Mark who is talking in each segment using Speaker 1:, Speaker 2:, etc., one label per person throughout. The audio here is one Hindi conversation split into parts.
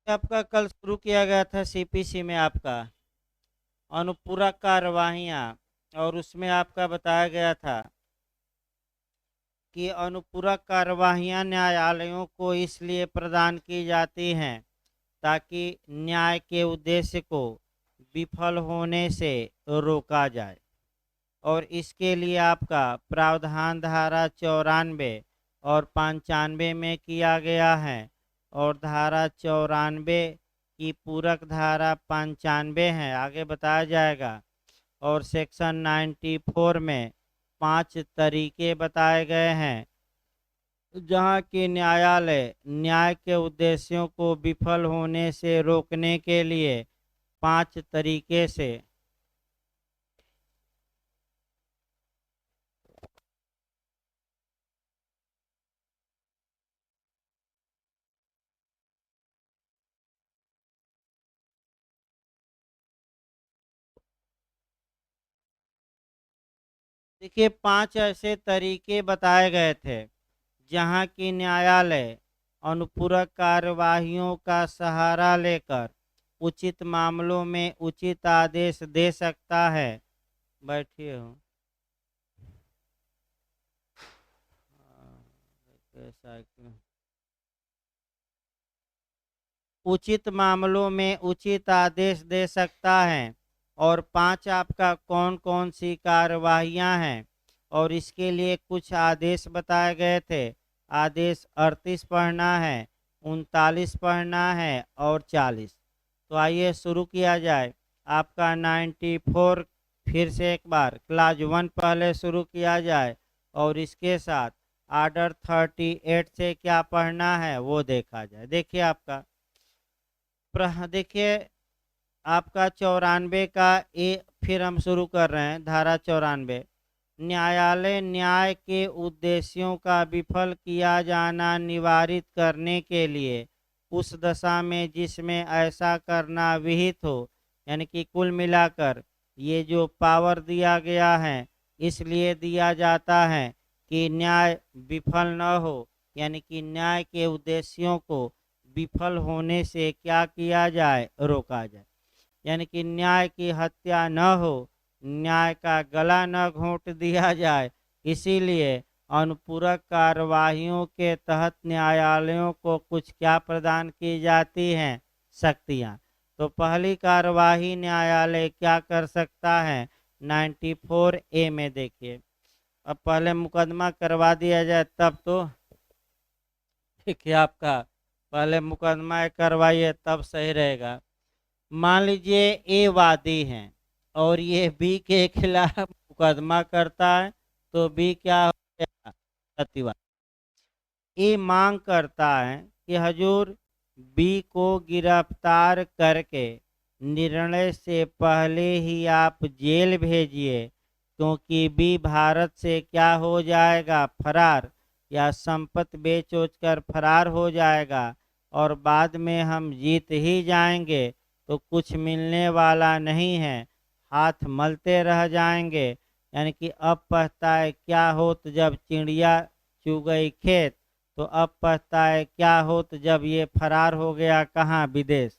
Speaker 1: आपका कल शुरू किया गया था सीपीसी में आपका अनुपूरक कार्यवाहियाँ, और उसमें आपका बताया गया था कि अनुपूरक कार्यवाहियाँ न्यायालयों को इसलिए प्रदान की जाती हैं ताकि न्याय के उद्देश्य को विफल होने से रोका जाए। और इसके लिए आपका प्रावधान धारा 94 और 95 में किया गया है, और धारा 94 की पूरक धारा 95 है, आगे बताया जाएगा। और सेक्शन 94 में 5 तरीके बताए गए हैं जहाँ की न्यायालय न्याय के उद्देश्यों को विफल होने से रोकने के लिए 5 तरीके से देखिए 5 ऐसे तरीके बताए गए थे जहाँ की न्यायालय अनुपूरक कार्यवाहियों का सहारा लेकर उचित मामलों में उचित आदेश दे सकता है। बैठिए हो कैसा क्यों? उचित मामलों में उचित आदेश दे सकता है। और 5 आपका कौन कौन सी कार्यवाहियां हैं, और इसके लिए कुछ आदेश बताए गए थे। आदेश 38 पढ़ना है, 39 पढ़ना है और 40। तो आइए शुरू किया जाए। आपका 94 फिर से एक बार क्लास 1 पहले शुरू किया जाए, और इसके साथ आर्डर 38 से क्या पढ़ना है वो देखा जाए। देखिए आपका देखिए आपका 94 का फिर हम शुरू कर रहे हैं। धारा 94, न्यायालय न्याय के उद्देश्यों का विफल किया जाना निवारित करने के लिए उस दशा में जिसमें ऐसा करना विहित हो, यानी कि कुल मिलाकर ये जो पावर दिया गया है इसलिए दिया जाता है कि न्याय विफल न हो, यानी कि न्याय के उद्देश्यों को विफल होने से क्या किया जाए, रोका जाए। यानी कि न्याय की हत्या न हो, न्याय का गला न घोंट दिया जाए, इसीलिए अनुपूरक कार्यवाहियों के तहत न्यायालयों को कुछ क्या प्रदान की जाती हैं, शक्तियां। तो पहली कार्यवाही न्यायालय क्या कर सकता है 94A में देखिए। अब पहले मुकदमा करवा दिया जाए तब तो देखिए आपका पहले मुकदमा करवाइए तब सही रहेगा। मान लीजिए ए वादी हैं और ये बी के खिलाफ मुकदमा करता है, तो बी क्या हो गया, प्रतिवादी। ये मांग करता है कि हजूर बी को गिरफ्तार करके निर्णय से पहले ही आप जेल भेजिए, क्योंकि बी भारत से क्या हो जाएगा, फरार, या संपत्ति बेच उच कर फरार हो जाएगा, और बाद में हम जीत ही जाएंगे तो कुछ मिलने वाला नहीं है, हाथ मलते रह जाएंगे। यानी कि अब पछताए क्या होत जब चिड़िया चुग गई खेत, तो अब पछताए क्या होत जब ये फरार हो गया कहाँ, विदेश।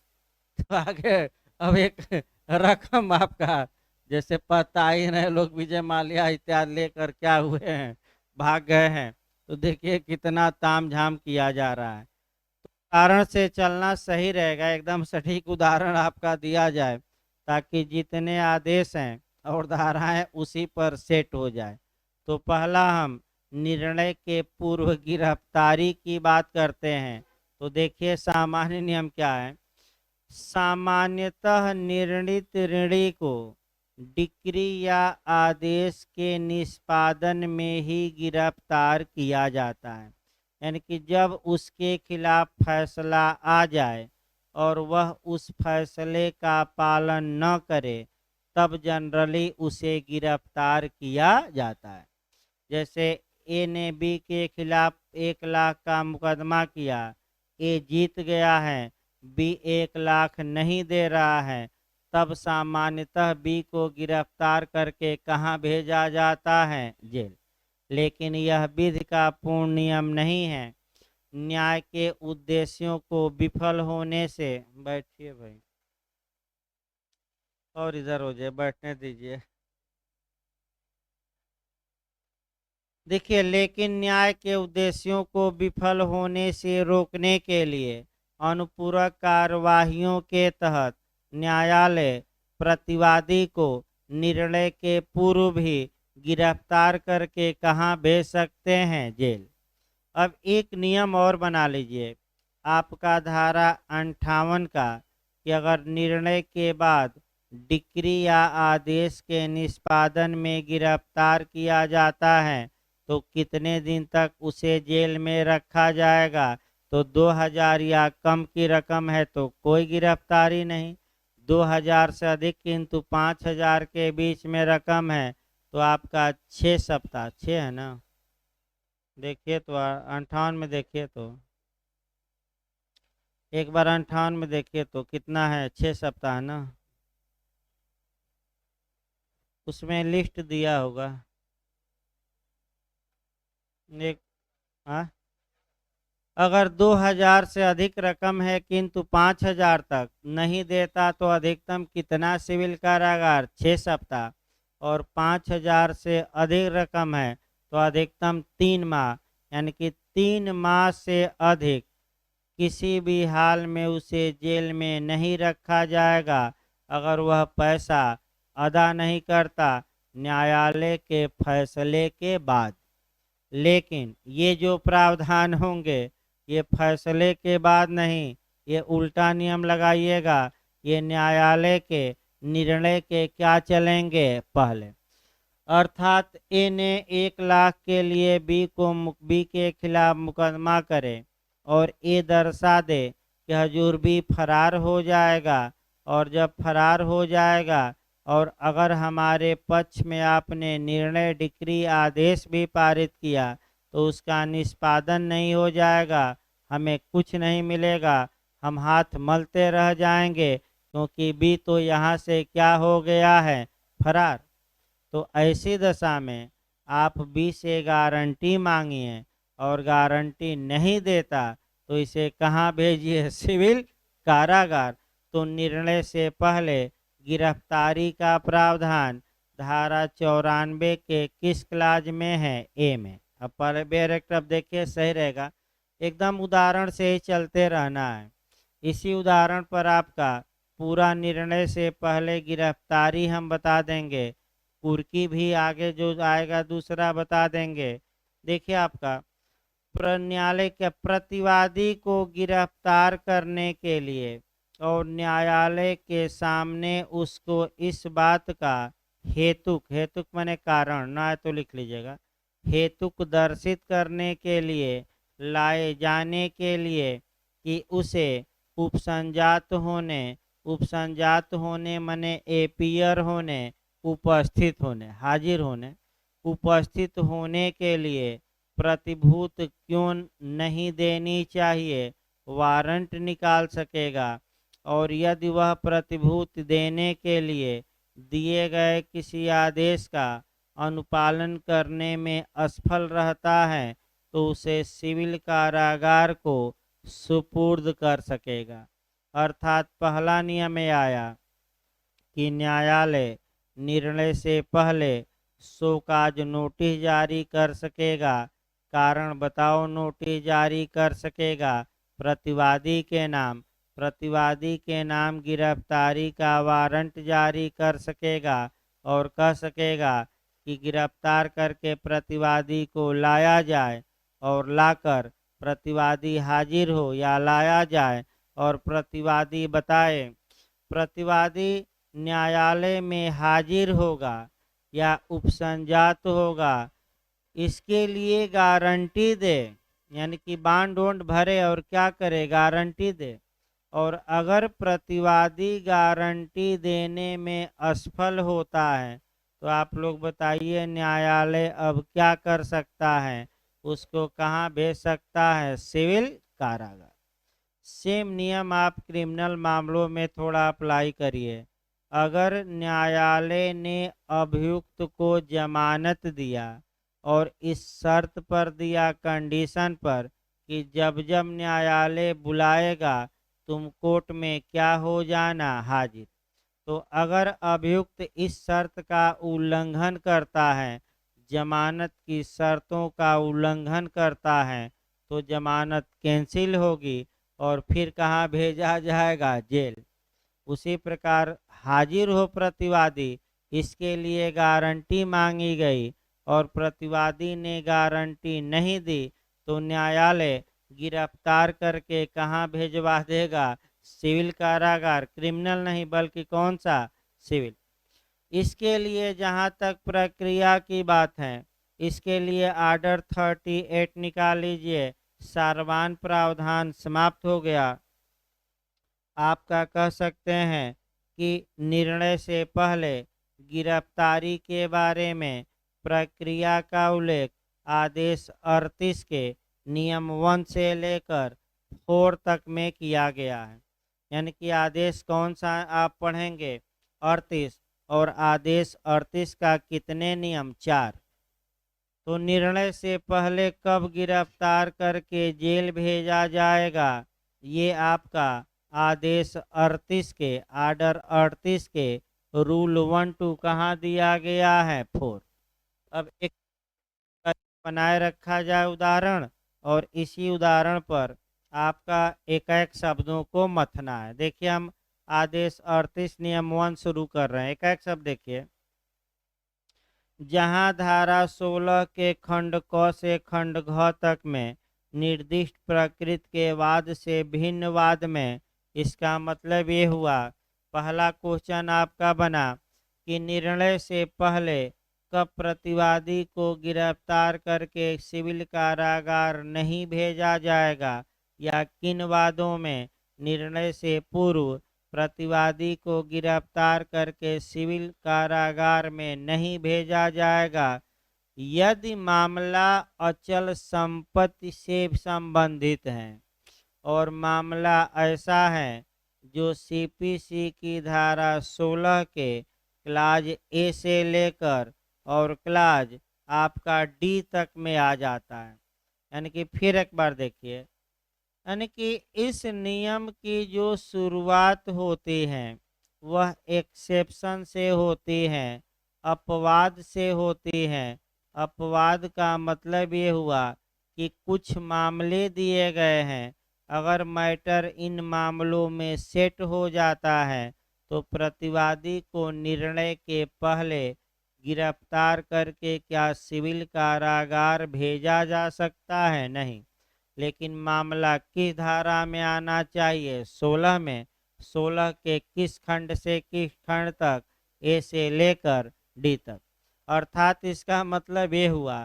Speaker 1: तो आगे अब एक रकम आपका जैसे पता ही नहीं, लोग विजय माल्या इत्यादि लेकर क्या हुए हैं, भाग गए हैं। तो देखिए कितना तामझाम किया जा रहा है। उदाहरण से चलना सही रहेगा, एकदम सटीक उदाहरण आपका दिया जाए ताकि जितने आदेश हैं और धाराएं उसी पर सेट हो जाए। तो पहला हम निर्णय के पूर्व गिरफ्तारी की बात करते हैं। तो देखिए सामान्य नियम क्या है। सामान्यतः निर्णित ऋणी को डिक्री या आदेश के निष्पादन में ही गिरफ्तार किया जाता है। यानी कि जब उसके खिलाफ फैसला आ जाए और वह उस फैसले का पालन न करे, तब जनरली उसे गिरफ्तार किया जाता है। जैसे ए ने बी के खिलाफ 1 लाख का मुकदमा किया, ए जीत गया है, बी 1 लाख नहीं दे रहा है, तब सामान्यतः बी को गिरफ्तार करके कहाँ भेजा जाता है, जेल। लेकिन यह विधि का पूर्ण नियम नहीं है। न्याय के उद्देश्यों को विफल होने से, बैठिए भाई और इधर हो जाए, बैठने दीजिए। देखिए, लेकिन न्याय के उद्देश्यों को विफल होने से रोकने के लिए अनुपूरक कार्यवाहियों के तहत न्यायालय प्रतिवादी को निर्णय के पूर्व भी गिरफ्तार करके कहाँ भेज सकते हैं? जेल। अब एक नियम और बना लीजिए आपका धारा 58 का, कि अगर निर्णय के बाद डिक्री या आदेश के निष्पादन में गिरफ्तार किया जाता है तो कितने दिन तक उसे जेल में रखा जाएगा? तो 2000 या कम की रकम है तो कोई गिरफ्तारी नहीं, 2000 से अधिक किंतु 5000 के बीच में रकम है तो आपका 6 सप्ताह, 6 है ना? देखिए तो 58 में देखिए तो, एक बार 58 में देखिए तो कितना है, 6 सप्ताह ना? उसमें लिस्ट दिया होगा एक। हाँ, अगर 2000 से अधिक रकम है किंतु 5000 तक नहीं देता तो अधिकतम कितना सिविल कारागार? 6 सप्ताह। और 5000 से अधिक रकम है तो अधिकतम 3 माह, यानी कि 3 माह से अधिक किसी भी हाल में उसे जेल में नहीं रखा जाएगा अगर वह पैसा अदा नहीं करता न्यायालय के फैसले के बाद। लेकिन ये जो प्रावधान होंगे ये फैसले के बाद नहीं, ये उल्टा नियम लगाइएगा, ये न्यायालय के निर्णय के क्या चलेंगे पहले। अर्थात ए ने 1 लाख के लिए बी के खिलाफ मुकदमा करे और ए दर्शा दे कि हजूर बी फरार हो जाएगा, और जब फरार हो जाएगा और अगर हमारे पक्ष में आपने निर्णय डिक्री आदेश भी पारित किया तो उसका निष्पादन नहीं हो जाएगा, हमें कुछ नहीं मिलेगा, हम हाथ मलते रह जाएंगे क्योंकि बी तो यहाँ से क्या हो गया है? फरार। तो ऐसी दशा में आप बी से गारंटी मांगिए और गारंटी नहीं देता तो इसे कहाँ भेजिए? सिविल कारागार। तो निर्णय से पहले गिरफ्तारी का प्रावधान धारा 94 के किस क्लाज में है? ए में। अब पहले बैरेक्ट देखिए सही रहेगा, एकदम उदाहरण से ही चलते रहना है। इसी उदाहरण पर आपका पूरा निर्णय से पहले गिरफ्तारी हम बता देंगे, कुर्की भी आगे जो आएगा दूसरा बता देंगे। देखिए आपका न्यायालय के प्रतिवादी को गिरफ्तार करने के लिए और न्यायालय के सामने उसको इस बात का हेतुक, हेतुक माने कारण, ना तो लिख लीजिएगा, हेतुक दर्शित करने के लिए लाए जाने के लिए कि उसे उपसंजात होने माने एपियर होने, उपस्थित होने, हाजिर होने, उपस्थित होने के लिए प्रतिभूत क्यों नहीं देनी चाहिए, वारंट निकाल सकेगा। और यदि वह प्रतिभूत देने के लिए दिए गए किसी आदेश का अनुपालन करने में असफल रहता है तो उसे सिविल कारागार को सुपुर्द कर सकेगा। अर्थात पहला नियम में आया कि न्यायालय निर्णय से पहले शोकाज नोटिस जारी कर सकेगा, कारण बताओ नोटिस जारी कर सकेगा प्रतिवादी के नाम, प्रतिवादी के नाम गिरफ्तारी का वारंट जारी कर सकेगा और कह सकेगा कि गिरफ्तार करके प्रतिवादी को लाया जाए और लाकर प्रतिवादी हाजिर हो या लाया जाए और प्रतिवादी बताए, प्रतिवादी न्यायालय में हाजिर होगा या उपसंजात होगा, इसके लिए गारंटी दे, यानी कि बांड वोंड भरे और क्या करे? गारंटी दे। और अगर प्रतिवादी गारंटी देने में असफल होता है तो आप लोग बताइए न्यायालय अब क्या कर सकता है? उसको कहाँ भेज सकता है? सिविल कारागार। सेम नियम आप क्रिमिनल मामलों में थोड़ा अप्लाई करिए। अगर न्यायालय ने अभियुक्त को जमानत दिया और इस शर्त पर दिया, कंडीशन पर, कि जब जब न्यायालय बुलाएगा तुम कोर्ट में क्या हो जाना, हाजिर। तो अगर अभियुक्त इस शर्त का उल्लंघन करता है, जमानत की शर्तों का उल्लंघन करता है, तो जमानत कैंसिल होगी और फिर कहाँ भेजा जाएगा, जेल। उसी प्रकार हाजिर हो प्रतिवादी, इसके लिए गारंटी मांगी गई और प्रतिवादी ने गारंटी नहीं दी, तो न्यायालय गिरफ्तार करके कहाँ भेजवा देगा, सिविल कारागार। क्रिमिनल नहीं बल्कि कौन सा, सिविल। इसके लिए जहाँ तक प्रक्रिया की बात है, इसके लिए आर्डर 38 निकाल लीजिए। सारवान प्रावधान समाप्त हो गया। आपका कह सकते हैं कि निर्णय से पहले गिरफ्तारी के बारे में प्रक्रिया का उल्लेख आदेश 38 के नियम 1 से लेकर 4 तक में किया गया है। यानी कि आदेश कौन सा आप पढ़ेंगे, 38, और आदेश 38 का कितने नियम, 4। तो निर्णय से पहले कब गिरफ्तार करके जेल भेजा जाएगा, ये आपका आदेश 38 के, आर्डर 38 के रूल 1-2 कहाँ दिया गया है, 4। अब एक बनाए रखा जाए उदाहरण, और इसी उदाहरण पर आपका एक एक शब्दों को मथना है। देखिए हम आदेश 38 नियम 1 शुरू कर रहे हैं। एक एक शब्द देखिए। जहां धारा 16 के खंड क से खंड घ तक में निर्दिष्ट प्रकृति के वाद से भिन्न वाद में, इसका मतलब ये हुआ, पहला क्वेश्चन आपका बना कि निर्णय से पहले कब प्रतिवादी को गिरफ्तार करके सिविल कारागार नहीं भेजा जाएगा, या किन वादों में निर्णय से पूर्व प्रतिवादी को गिरफ्तार करके सिविल कारागार में नहीं भेजा जाएगा, यदि मामला अचल संपत्ति से संबंधित है और मामला ऐसा है जो सीपीसी की धारा 16 के क्लाज ए से लेकर और क्लाज आपका डी तक में आ जाता है। यानी कि फिर एक बार देखिए, यानी कि इस नियम की जो शुरुआत होती है वह एक्सेप्शन से होती है, अपवाद से होती है। अपवाद का मतलब ये हुआ कि कुछ मामले दिए गए हैं, अगर मैटर इन मामलों में सेट हो जाता है तो प्रतिवादी को निर्णय के पहले गिरफ्तार करके क्या सिविल कारागार भेजा जा सकता है, नहीं। लेकिन मामला किस धारा में आना चाहिए, 16 में। 16 के किस खंड से किस खंड तक, ए से लेकर डी तक। अर्थात इसका मतलब ये हुआ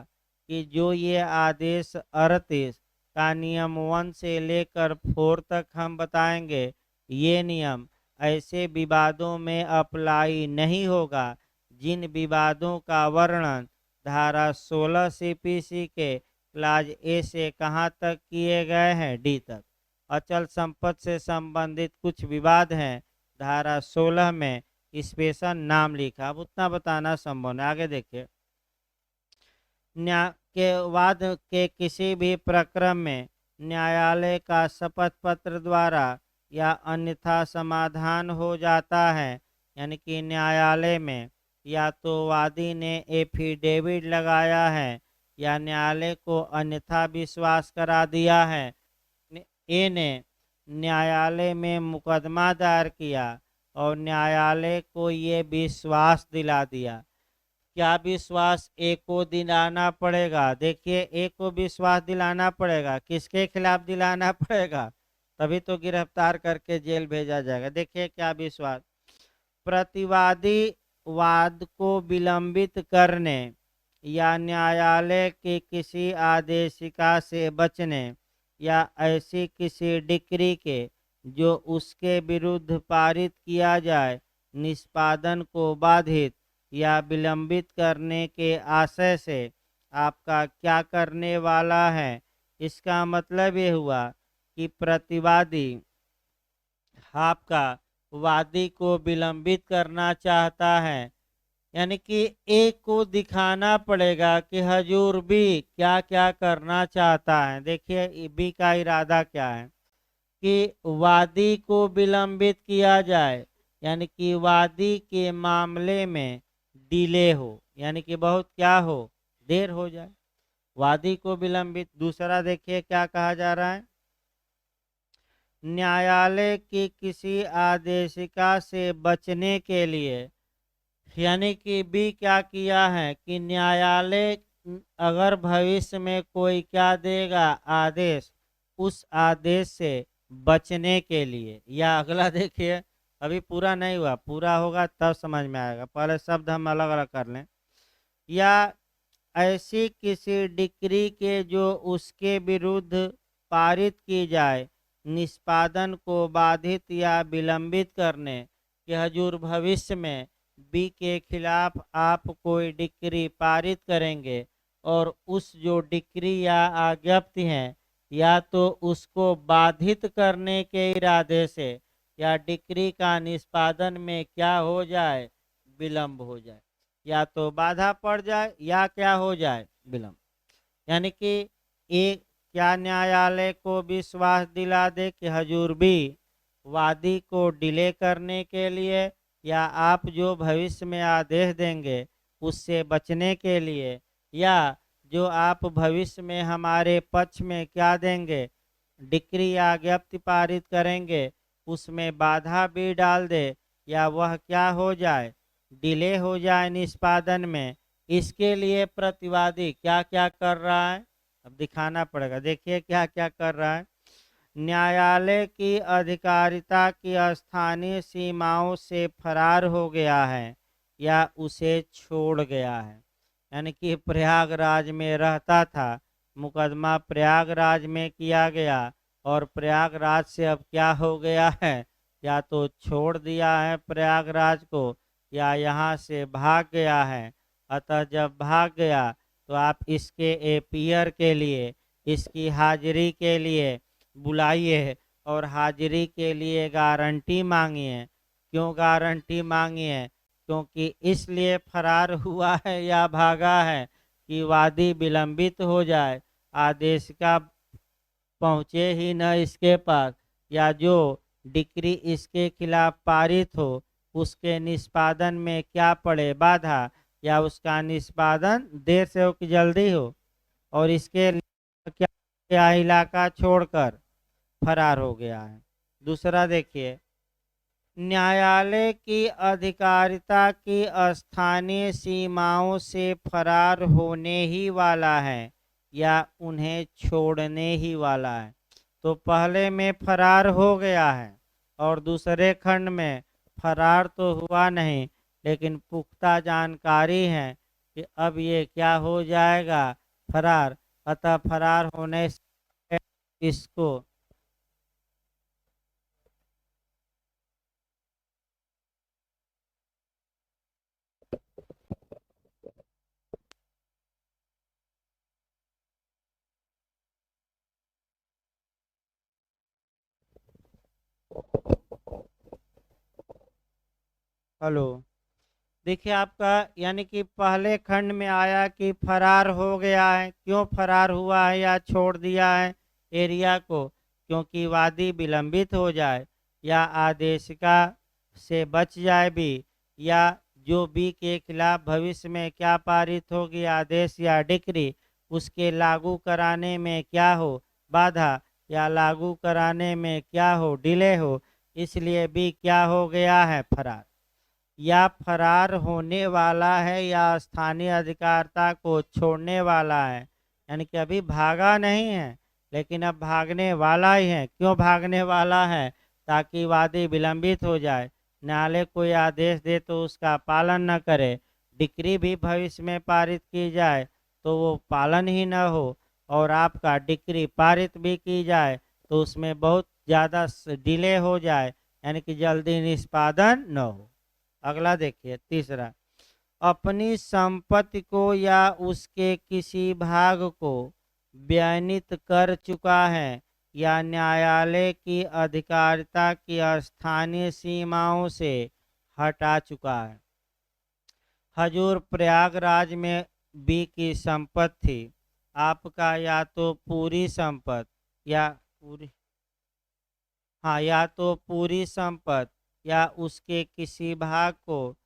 Speaker 1: कि जो ये आदेश 38 का नियम 1 से लेकर 4 तक हम बताएंगे, ये नियम ऐसे विवादों में अप्लाई नहीं होगा जिन विवादों का वर्णन धारा 16 सीपीसी के क्लाज ए से कहाँ तक किए गए हैं, डी तक। अचल संपत्ति से संबंधित कुछ विवाद हैं, धारा 16 में स्पेशल नाम लिखा, अब उतना बताना संभव है। आगे देखिए। न्याय के वाद के किसी भी प्रक्रम में न्यायालय का शपथ पत्र द्वारा या अन्यथा समाधान हो जाता है। यानी कि न्यायालय में या तो वादी ने एफिडेविट लगाया है या न्यायालय को अन्यथा विश्वास करा दिया है। ए ने न्यायालय में मुकदमा दायर किया और न्यायालय को ये विश्वास दिला दिया। क्या विश्वास ए को दिलाना पड़ेगा, देखिए ए को विश्वास दिलाना पड़ेगा, किसके खिलाफ दिलाना पड़ेगा, तभी तो गिरफ्तार करके जेल भेजा जाएगा। देखिए क्या विश्वास, प्रतिवादी वाद को विलंबित करने या न्यायालय के किसी आदेशिका से बचने या ऐसी किसी डिक्री के जो उसके विरुद्ध पारित किया जाए निष्पादन को बाधित या विलंबित करने के आशय से आपका क्या करने वाला है। इसका मतलब ये हुआ कि प्रतिवादी आपका वादी को विलंबित करना चाहता है यानी कि एक को दिखाना पड़ेगा कि हजूर बी क्या क्या करना चाहता है। देखिए बी का इरादा क्या है कि वादी को विलंबित किया जाए, यानी कि वादी के मामले में डिले हो, यानी कि बहुत क्या हो, देर हो जाए, वादी को विलंबित। दूसरा देखिए क्या कहा जा रहा है, न्यायालय की किसी आदेशिका से बचने के लिए, यानी कि बी क्या किया है कि न्यायालय अगर भविष्य में कोई क्या देगा आदेश, उस आदेश से बचने के लिए, या अगला देखिए अभी पूरा नहीं हुआ, पूरा होगा तब समझ में आएगा, पहले शब्द हम अलग अलग कर लें, या ऐसी किसी डिक्री के जो उसके विरुद्ध पारित की जाए निष्पादन को बाधित या विलंबित करने कि हजूर भविष्य में बी के खिलाफ आप कोई डिक्री पारित करेंगे और उस जो डिक्री या आज्ञप्ति है या तो उसको बाधित करने के इरादे से या डिक्री का निष्पादन में क्या हो जाए, विलंब हो जाए, या तो बाधा पड़ जाए या क्या हो जाए, विलंब। यानी कि एक क्या न्यायालय को विश्वास दिला दे कि हजूर भी वादी को डिले करने के लिए या आप जो भविष्य में आदेश देंगे उससे बचने के लिए, या जो आप भविष्य में हमारे पक्ष में क्या देंगे डिक्री या ज्ञप्ति पारित करेंगे उसमें बाधा भी डाल दे या वह क्या हो जाए, डिले हो जाए निष्पादन में, इसके लिए प्रतिवादी क्या क्या कर रहा है, अब दिखाना पड़ेगा। देखिए क्या क्या कर रहा है, न्यायालय की अधिकारिता की स्थानीय सीमाओं से फरार हो गया है या उसे छोड़ गया है, यानी कि प्रयागराज में रहता था, मुकदमा प्रयागराज में किया गया और प्रयागराज से अब क्या हो गया है, या तो छोड़ दिया है प्रयागराज को या यहाँ से भाग गया है। अतः जब भाग गया तो आप इसके एपियर के लिए, इसकी हाजिरी के लिए बुलाइए और हाजिरी के लिए गारंटी मांगिए। क्यों गारंटी मांगिए, क्योंकि इसलिए फरार हुआ है या भागा है कि वादी विलंबित हो जाए, आदेश का पहुँचे ही न इसके पास, या जो डिक्री इसके खिलाफ पारित हो उसके निष्पादन में क्या पड़े बाधा, या उसका निष्पादन देर से हो कि जल्दी हो, और इसके लिए क्या इलाका छोड़कर फरार हो गया है। दूसरा देखिए, न्यायालय की अधिकारिता की स्थानीय सीमाओं से फरार होने ही वाला है या उन्हें छोड़ने ही वाला है। तो पहले में फरार हो गया है और दूसरे खंड में फरार तो हुआ नहीं, लेकिन पुख्ता जानकारी है कि अब ये क्या हो जाएगा, फरार। अतः फरार होने से इसको हेलो, देखिए आपका, यानी कि पहले खंड में आया कि फरार हो गया है, क्यों फरार हुआ है या छोड़ दिया है एरिया को, क्योंकि वादी विलंबित हो जाए या आदेशिका से बच जाए भी, या जो बी के खिलाफ भविष्य में क्या पारित होगी आदेश या डिक्री उसके लागू कराने में क्या हो बाधा, या लागू कराने में क्या हो डिले हो, इसलिए बी क्या हो गया है, फरार। या फरार होने वाला है या स्थानीय अधिकारिता को छोड़ने वाला है, यानी कि अभी भागा नहीं है लेकिन अब भागने वाला ही है। क्यों भागने वाला है, ताकि वादी विलंबित हो जाए, न्यायालय कोई आदेश दे तो उसका पालन न करे, डिक्री भी भविष्य में पारित की जाए तो वो पालन ही न हो, और आपका डिक्री पारित भी की जाए तो उसमें बहुत ज़्यादा डिले हो जाए, यानी कि जल्दी निष्पादन न हो। अगला देखिए तीसरा, अपनी संपत्ति को या उसके किसी भाग को व्यनित कर चुका है या न्यायालय की अधिकारिता की स्थानीय सीमाओं से हटा चुका है। हजूर प्रयागराज में बी की संपत्ति थी। आपका या तो पूरी संपत्ति या पूरी, हाँ, या तो पूरी संपत्ति या उसके किसी भाग को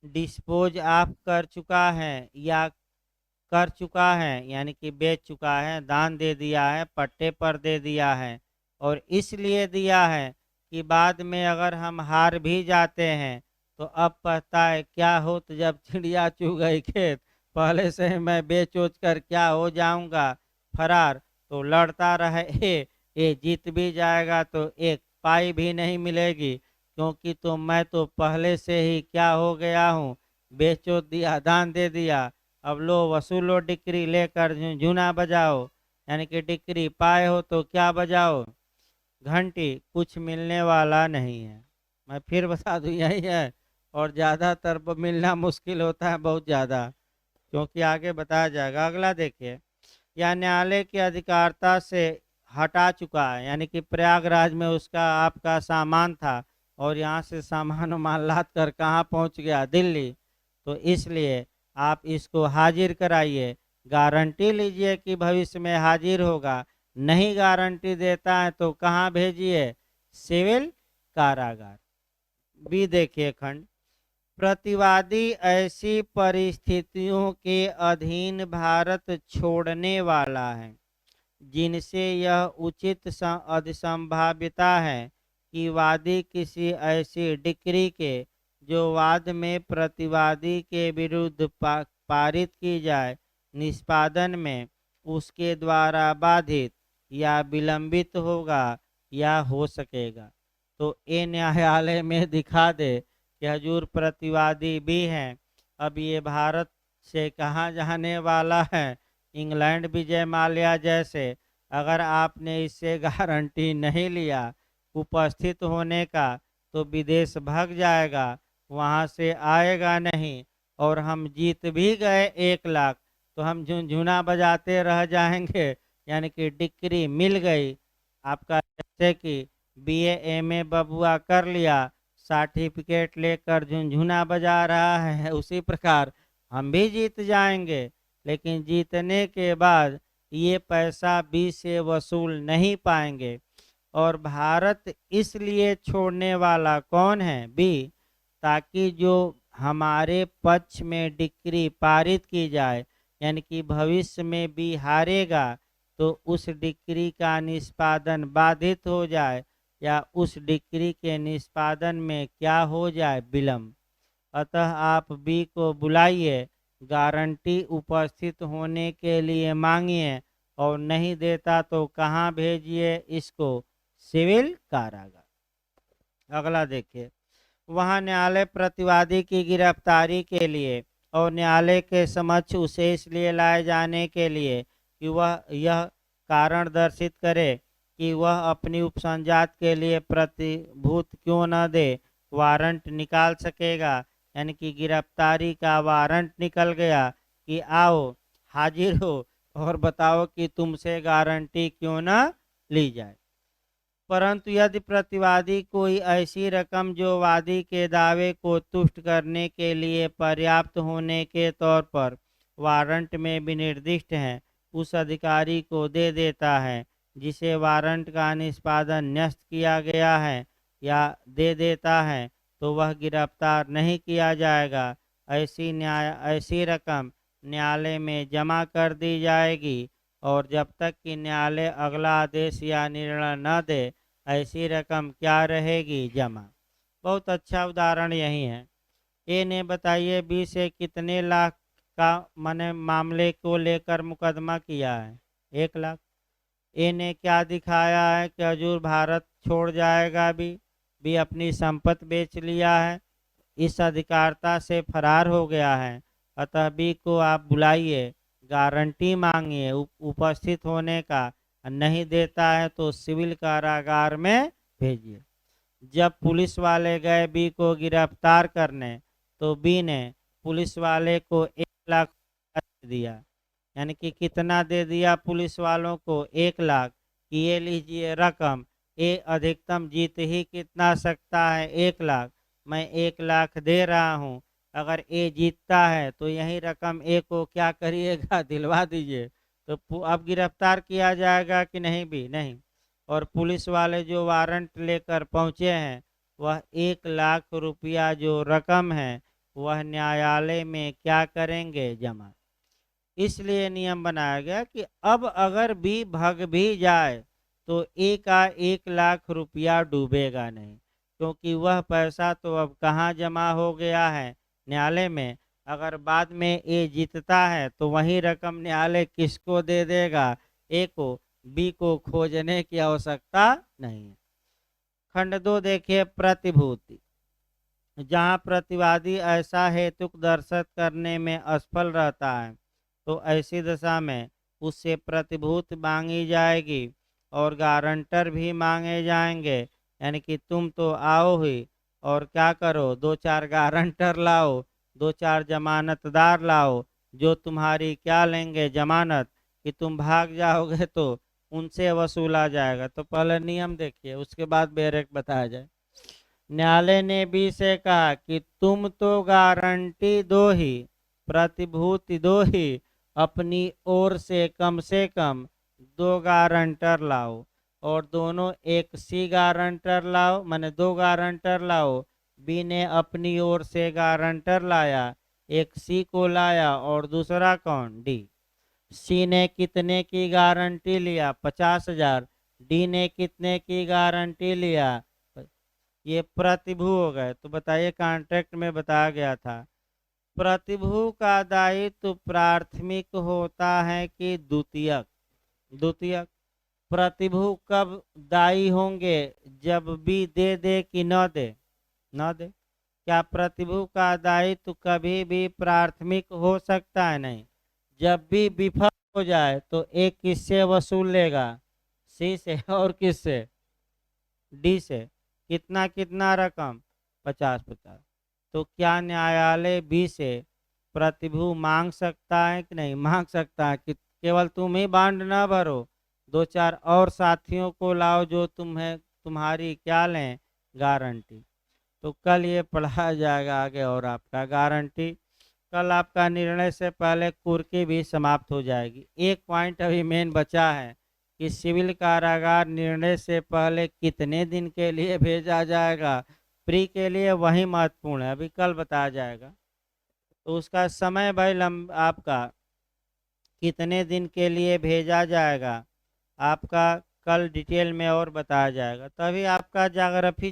Speaker 1: डिस्पोज ऑफ कर चुका है या कर चुका है, यानी कि बेच चुका है, दान दे दिया है, पट्टे पर दे दिया है। और इसलिए दिया है कि बाद में अगर हम हार भी जाते हैं तो अब पता है क्या हो, तो जब चिड़िया चुग गई खेत, पहले से ही मैं बेच उच कर क्या हो जाऊंगा फरार, तो लड़ता रहे, ये जीत भी जाएगा तो एक पाई भी नहीं मिलेगी, क्योंकि तो मैं तो पहले से ही क्या हो गया हूँ, बेचो दिया, दान दे दिया। अब लो वसूलो डिक्री लेकर झुनझुना बजाओ, यानी कि डिक्री पाए हो तो क्या बजाओ, घंटी, कुछ मिलने वाला नहीं है। मैं फिर बता दूं यही है, और ज़्यादातर मिलना मुश्किल होता है, बहुत ज़्यादा, क्योंकि आगे बताया जाएगा। अगला देखिए, या न्यायालय की अधिकारिता से हटा चुका है, यानी कि प्रयागराज में उसका आपका सामान था और यहाँ से सामान वामान लाद कर कहाँ पहुँच गया, दिल्ली, तो इसलिए आप इसको हाजिर कराइए, गारंटी लीजिए कि भविष्य में हाजिर होगा। नहीं गारंटी देता है तो कहाँ भेजिए, सिविल कारागार। बी देखिए खंड, प्रतिवादी ऐसी परिस्थितियों के अधीन भारत छोड़ने वाला है जिनसे यह उचित अधिसंभाव्यता है कि वादी किसी ऐसी डिक्री के जो वाद में प्रतिवादी के विरुद्ध पारित की जाए, निष्पादन में उसके द्वारा बाधित या विलंबित होगा या हो सकेगा। तो ये न्यायालय में दिखा दे कि हजूर प्रतिवादी भी हैं, अब ये भारत से कहाँ जाने वाला है, इंग्लैंड विजय माल्या जैसे। अगर आपने इससे गारंटी नहीं लिया उपस्थित होने का तो विदेश भाग जाएगा, वहाँ से आएगा नहीं, और हम जीत भी गए 1 लाख तो हम झुनझुना बजाते रह जाएंगे, यानी कि डिक्री मिल गई आपका, जैसे कि बीए एमए बबुआ कर लिया, सर्टिफिकेट लेकर झुनझुना बजा रहा है, उसी प्रकार हम भी जीत जाएंगे। लेकिन जीतने के बाद ये पैसा बी से वसूल नहीं पाएंगे। और भारत इसलिए छोड़ने वाला कौन है, बी, ताकि जो हमारे पक्ष में डिक्री पारित की जाए, यानी कि भविष्य में भी हारेगा तो उस डिक्री का निष्पादन बाधित हो जाए या उस डिक्री के निष्पादन में क्या हो जाए, विलम्ब। अतः आप बी को बुलाइए, गारंटी उपस्थित होने के लिए मांगिए, और नहीं देता तो कहाँ भेजिए इसको, सिविल कारागार। अगला देखिए, वहाँ न्यायालय प्रतिवादी की गिरफ्तारी के लिए और न्यायालय के समक्ष उसे इसलिए लाए जाने के लिए कि वह यह कारण दर्शित करे कि वह अपनी उपसंजात के लिए प्रतिभूत क्यों न दे, वारंट निकाल सकेगा, यानी कि गिरफ्तारी का वारंट निकल गया कि आओ हाजिर हो और बताओ कि तुमसे गारंटी क्यों न ली जाए। परंतु यदि प्रतिवादी कोई ऐसी रकम जो वादी के दावे को तुष्ट करने के लिए पर्याप्त होने के तौर पर वारंट में विनिर्दिष्ट है, उस अधिकारी को दे देता है जिसे वारंट का निष्पादन न्यस्त किया गया है, या दे देता है, तो वह गिरफ्तार नहीं किया जाएगा। ऐसी रकम न्यायालय में जमा कर दी जाएगी, और जब तक कि न्यायालय अगला आदेश या निर्णय न दे ऐसी रकम क्या रहेगी, जमा। बहुत अच्छा उदाहरण यही है। ए ने बताइए बी से कितने लाख का मैंने मामले को लेकर मुकदमा किया है, 1 लाख। ए ने क्या दिखाया है कि हजूर भारत छोड़ जाएगा, भी अपनी संपत्ति बेच लिया है, इस अधिकारिता से फरार हो गया है। अतः बी को आप बुलाइए, गारंटी मांगिए उपस्थित होने का, नहीं देता है तो सिविल कारागार में भेजिए। जब पुलिस वाले गए बी को गिरफ्तार करने तो बी ने पुलिस वाले को 1 लाख दिया, यानी कि कितना दे दिया पुलिस वालों को, 1 लाख, कि ये लीजिए रकम, ये अधिकतम जीत ही कितना सकता है, 1 लाख, मैं 1 लाख दे रहा हूँ, अगर ए जीतता है तो यही रकम ए को क्या करिएगा, दिलवा दीजिए। तो अब गिरफ्तार किया जाएगा कि नहीं, भी नहीं। और पुलिस वाले जो वारंट लेकर पहुंचे हैं, वह 1 लाख रुपया जो रकम है वह न्यायालय में क्या करेंगे, जमा। इसलिए नियम बनाया गया कि अब अगर भी भग भी जाए तो ए का 1 लाख रुपया डूबेगा नहीं, क्योंकि वह पैसा तो अब कहाँ जमा हो गया है, न्यायालय में। अगर बाद में ए जीतता है तो वही रकम न्यायालय किसको दे देगा, ए को। बी को खोजने की आवश्यकता नहीं है। खंड 2 देखिए, प्रतिभूति। जहाँ प्रतिवादी ऐसा हेतुक दर्शित करने में असफल रहता है तो ऐसी दशा में उससे प्रतिभूति मांगी जाएगी और गारंटर भी मांगे जाएंगे। यानी कि तुम तो आओ ही और क्या करो, 2-4 गारंटर लाओ, 2-4 जमानतदार लाओ, जो तुम्हारी क्या लेंगे, जमानत, कि तुम भाग जाओगे तो उनसे वसूला जाएगा। तो पहले नियम देखिए, उसके बाद बेरेक बताया जाए। न्यायालय ने बी से कहा कि तुम तो गारंटी दो ही, प्रतिभूति दो ही, अपनी ओर से कम 2 गारंटर लाओ, और दोनों एक सी गारंटर लाओ, माने 2 गारंटर लाओ। बी ने अपनी ओर से गारंटर लाया, एक सी को लाया और दूसरा कौन, डी। सी ने कितने की गारंटी लिया, 50,000। डी ने कितने की गारंटी लिया, ये प्रतिभू हो गए। तो बताइए, कॉन्ट्रैक्ट में बताया गया था प्रतिभू का दायित्व प्राथमिक होता है कि द्वितीयक। द्वितीयक। प्रतिभू कब दायी होंगे, जब भी दे दे कि न दे, न दे। क्या प्रतिभू का दायित्व कभी भी प्राथमिक हो सकता है, नहीं। जब भी विफल हो जाए तो एक किससे वसूल लेगा, सी से, और किससे, डी से। कितना कितना रकम, 50-50। तो क्या न्यायालय बी से प्रतिभू मांग सकता है कि नहीं, मांग सकता है कि केवल तुम ही बांड न भरो, 2-4 और साथियों को लाओ जो तुम्हारी क्या लें, गारंटी। तो कल ये पढ़ाया जाएगा आगे। और आपका गारंटी कल आपका निर्णय से पहले कुर्की भी समाप्त हो जाएगी। एक पॉइंट अभी मेन बचा है कि सिविल कारागार निर्णय से पहले कितने दिन के लिए भेजा जाएगा, प्री के लिए, वही महत्वपूर्ण है, अभी कल बताया जाएगा। तो उसका समय भाई आपका कितने दिन के लिए भेजा जाएगा, आपका कल डिटेल में और बताया जाएगा। तभी आपका ज्योग्राफी